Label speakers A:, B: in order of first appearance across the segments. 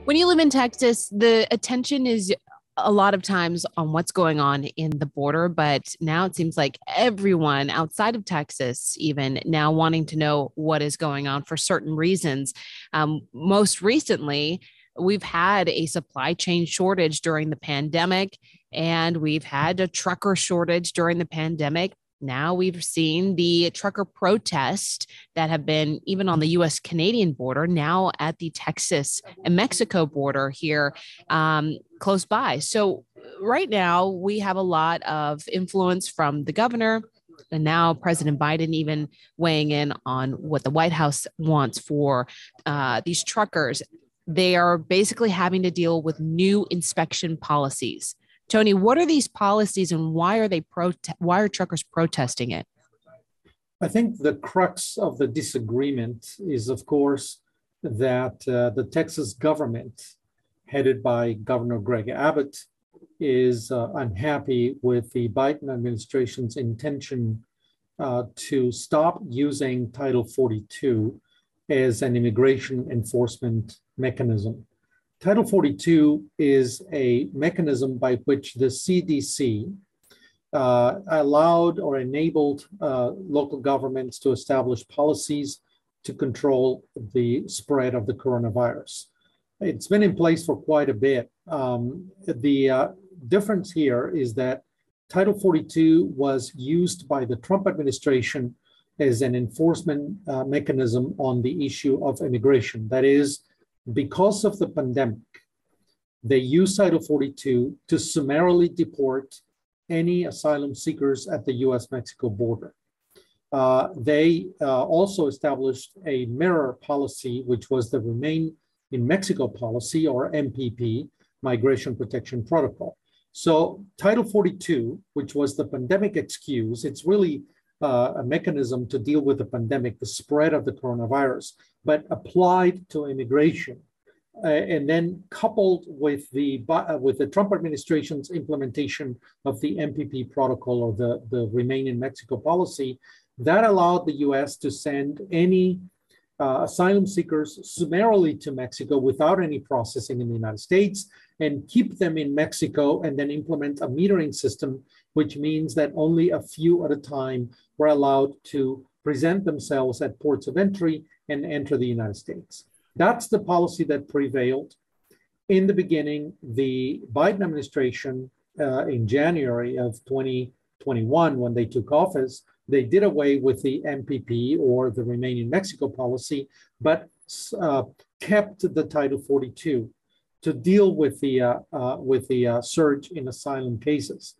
A: When you live in Texas, the attention is a lot of times on what's going on in the border, but now it seems like everyone outside of Texas, even now, wanting to know what is going on for certain reasons. Most recently, we've had a supply chain shortage during the pandemic, and we've had a trucker shortage during the pandemic. Now we've seen the trucker protests that have been even on the US Canadian border, now at the Texas and Mexico border here close by. So, right now, we have a lot of influence from the governor. And now President Biden even weighing in on what the White House wants for these truckers. They are basically having to deal with new inspection policies. Tony, what are these policies and why are why are truckers protesting it?
B: I think the crux of the disagreement is, of course, that the Texas government, headed by Governor Greg Abbott, is unhappy with the Biden administration's intention to stop using Title 42 as an immigration enforcement mechanism. Title 42 is a mechanism by which the CDC allowed or enabled local governments to establish policies to control the spread of the coronavirus. It's been in place for quite a bit. The difference here is that Title 42 was used by the Trump administration as an enforcement mechanism on the issue of immigration. That is, because of the pandemic, they used Title 42 to summarily deport any asylum seekers at the US-Mexico border. They also established a mirror policy, which was the Remain in Mexico policy, or MPP, Migration Protection Protocol. So Title 42, which was the pandemic excuse, it's really a mechanism to deal with the pandemic, the spread of the coronavirus, but applied to immigration. And then coupled with the Trump administration's implementation of the MPP protocol, or the Remain in Mexico policy, that allowed the US to send any asylum seekers summarily to Mexico without any processing in the United States, and keep them in Mexico, and then implement a metering system, which means that only a few at a time were allowed to present themselves at ports of entry and enter the United States. That's the policy that prevailed. In the beginning, the Biden administration, in January of 2021, when they took office, they did away with the MPP, or the Remain in Mexico policy, but kept the Title 42 to deal with the surge in asylum cases.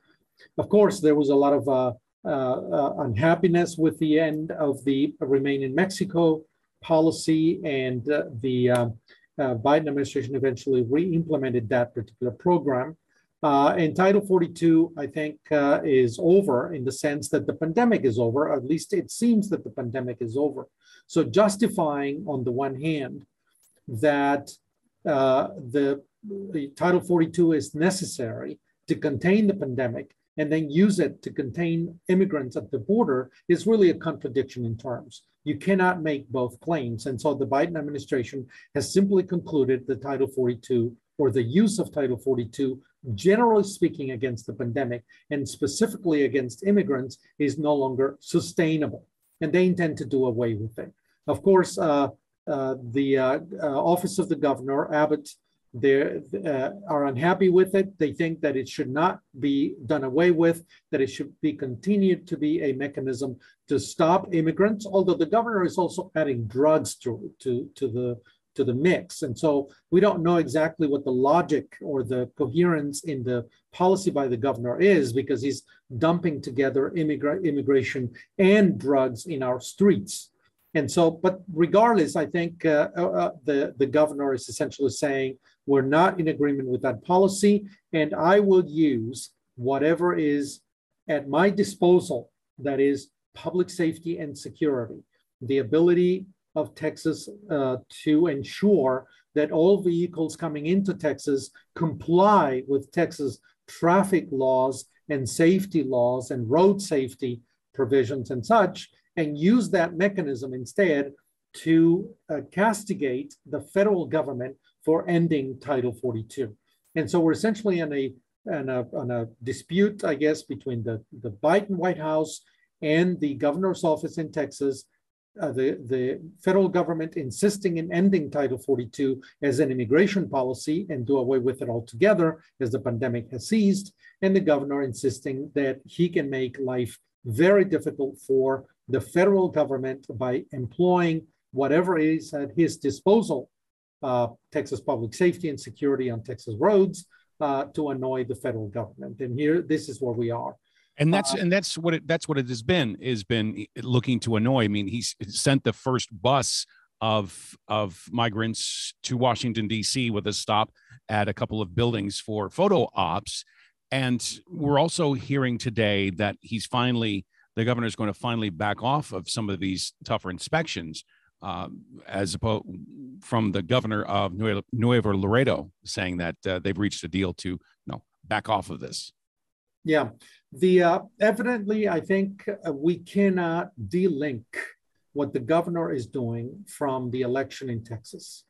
B: Of course, there was a lot of unhappiness with the end of the Remain in Mexico policy, and the Biden administration eventually re-implemented that particular program. And Title 42, I think, is over in the sense that the pandemic is over. At least it seems that the pandemic is over. So justifying, on the one hand, that the Title 42 is necessary to contain the pandemic, and then use it to contain immigrants at the border, is really a contradiction in terms. You cannot make both claims. And so the Biden administration has simply concluded that Title 42, or the use of Title 42, generally speaking, against the pandemic, and specifically against immigrants, is no longer sustainable. And they intend to do away with it. Of course, the office of the governor, Abbott, they are unhappy with it. They think that it should not be done away with, that it should be continued to be a mechanism to stop immigrants, although the governor is also adding drugs to the mix. And so we don't know exactly what the logic or the coherence in the policy by the governor is, because he's dumping together immigration and drugs in our streets. And so, but regardless, I think the governor is essentially saying, we're not in agreement with that policy, and I will use whatever is at my disposal, that is public safety and security, the ability of Texas to ensure that all vehicles coming into Texas comply with Texas traffic laws and safety laws and road safety provisions and such. and use that mechanism instead to castigate the federal government for ending Title 42. And so we're essentially in a dispute, I guess, between the Biden White House and the governor's office in Texas, the federal government insisting in ending Title 42 as an immigration policy and do away with it altogether as the pandemic has ceased, and the governor insisting that he can make life very difficult for the federal government by employing whatever is at his disposal, Texas public safety and security on Texas roads, to annoy the federal government. And here, this is where we are.
C: And that's what it has been looking to annoy. I mean, he's sent the first bus of migrants to Washington, D.C. with a stop at a couple of buildings for photo ops. And we're also hearing today that the governor is going to finally back off of some of these tougher inspections, as opposed from the governor of Nuevo Laredo saying that they've reached a deal to back off of this.
B: Yeah, evidently, I think we cannot de-link what the governor is doing from the election in Texas.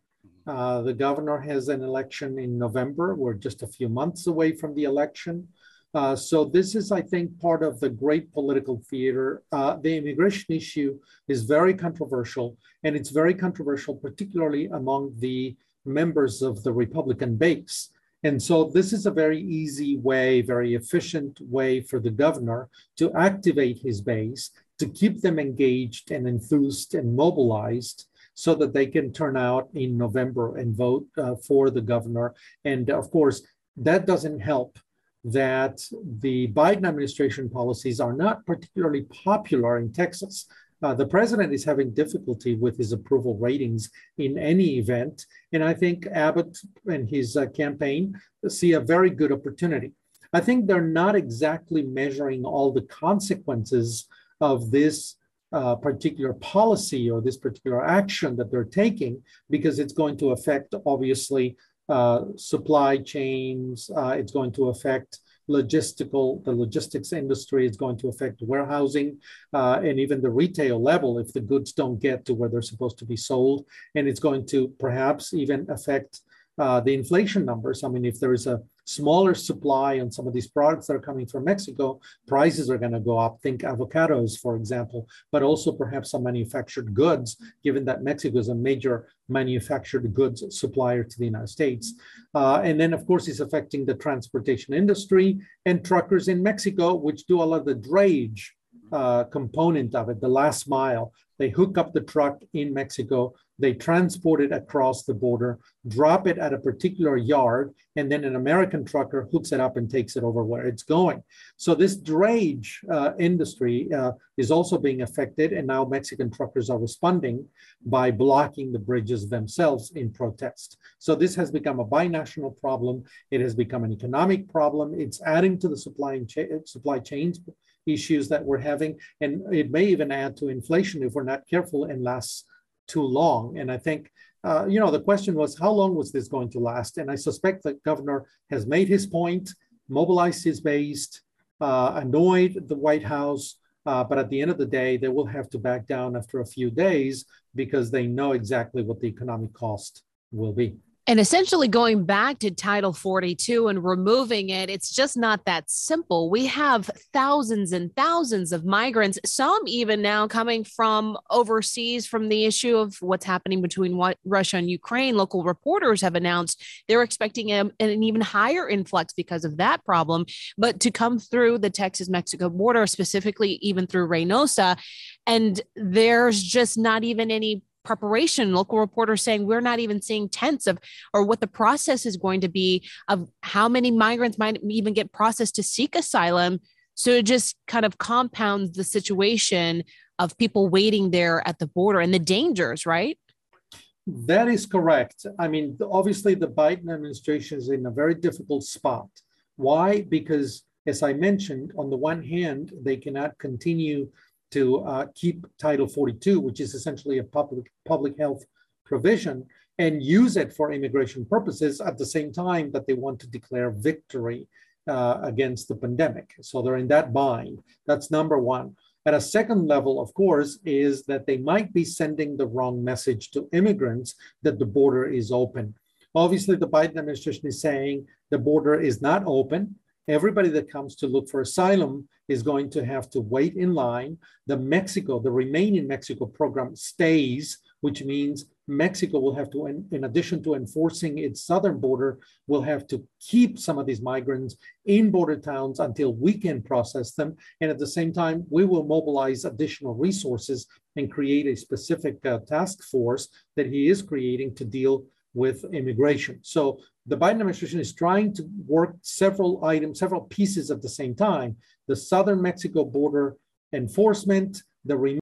B: The governor has an election in November. We're just a few months away from the election. So this is, I think, part of the great political theater. The immigration issue is very controversial, and it's very controversial, particularly among the members of the Republican base. And so this is a very easy way, very efficient way for the governor to activate his base, to keep them engaged and enthused and mobilized so that they can turn out in November and vote for the governor. And of course, that doesn't help that the Biden administration policies are not particularly popular in Texas. The president is having difficulty with his approval ratings in any event. And I think Abbott and his campaign see a very good opportunity. I think they're not exactly measuring all the consequences of this particular policy or this particular action that they're taking, because it's going to affect, obviously, supply chains. It's going to affect the logistics industry. Is going to affect warehousing and even the retail level if the goods don't get to where they're supposed to be sold. And it's going to perhaps even affect the inflation numbers. I mean, if there is a smaller supply on some of these products that are coming from Mexico, prices are going to go up. Think avocados, for example, but also perhaps some manufactured goods, given that Mexico is a major manufactured goods supplier to the United States. And then, of course, it's affecting the transportation industry and truckers in Mexico, which do a lot of the drayage component of it, the last mile. They hook up the truck in Mexico, they transport it across the border, drop it at a particular yard, and then an American trucker hooks it up and takes it over where it's going. So this drayage industry is also being affected, and now Mexican truckers are responding by blocking the bridges themselves in protest. So this has become a binational problem. It has become an economic problem. It's adding to the supply chains issues that we're having, and it may even add to inflation if we're not careful and lasts too long. And I think, the question was, how long was this going to last? And I suspect that governor has made his point, mobilized his base, annoyed the White House, but at the end of the day, they will have to back down after a few days because they know exactly what the economic cost will be.
A: And essentially going back to Title 42 and removing it, it's just not that simple. We have thousands and thousands of migrants, some even now coming from overseas from the issue of what's happening between Russia and Ukraine. Local reporters have announced they're expecting an even higher influx because of that problem, but to come through the Texas-Mexico border, specifically even through Reynosa, and there's just not even any preparation. Local reporters saying we're not even seeing tents of or what the process is going to be of how many migrants might even get processed to seek asylum. So it just kind of compounds the situation of people waiting there at the border and the dangers, right?
B: That is correct. I mean, obviously the Biden administration is in a very difficult spot. Why? Because as I mentioned, on the one hand, they cannot continue to keep Title 42, which is essentially a public health provision, and use it for immigration purposes at the same time that they want to declare victory against the pandemic. So they're in that bind. That's number one. At a second level, of course, is that they might be sending the wrong message to immigrants that the border is open. Obviously, the Biden administration is saying the border is not open. Everybody that comes to look for asylum is going to have to wait in line. The Remain in Mexico program stays, which means Mexico will have to, in addition to enforcing its southern border, will have to keep some of these migrants in border towns until we can process them. And at the same time, we will mobilize additional resources and create a specific task force that he is creating to deal with immigration. So the Biden administration is trying to work several pieces at the same time: the southern Mexico border enforcement, the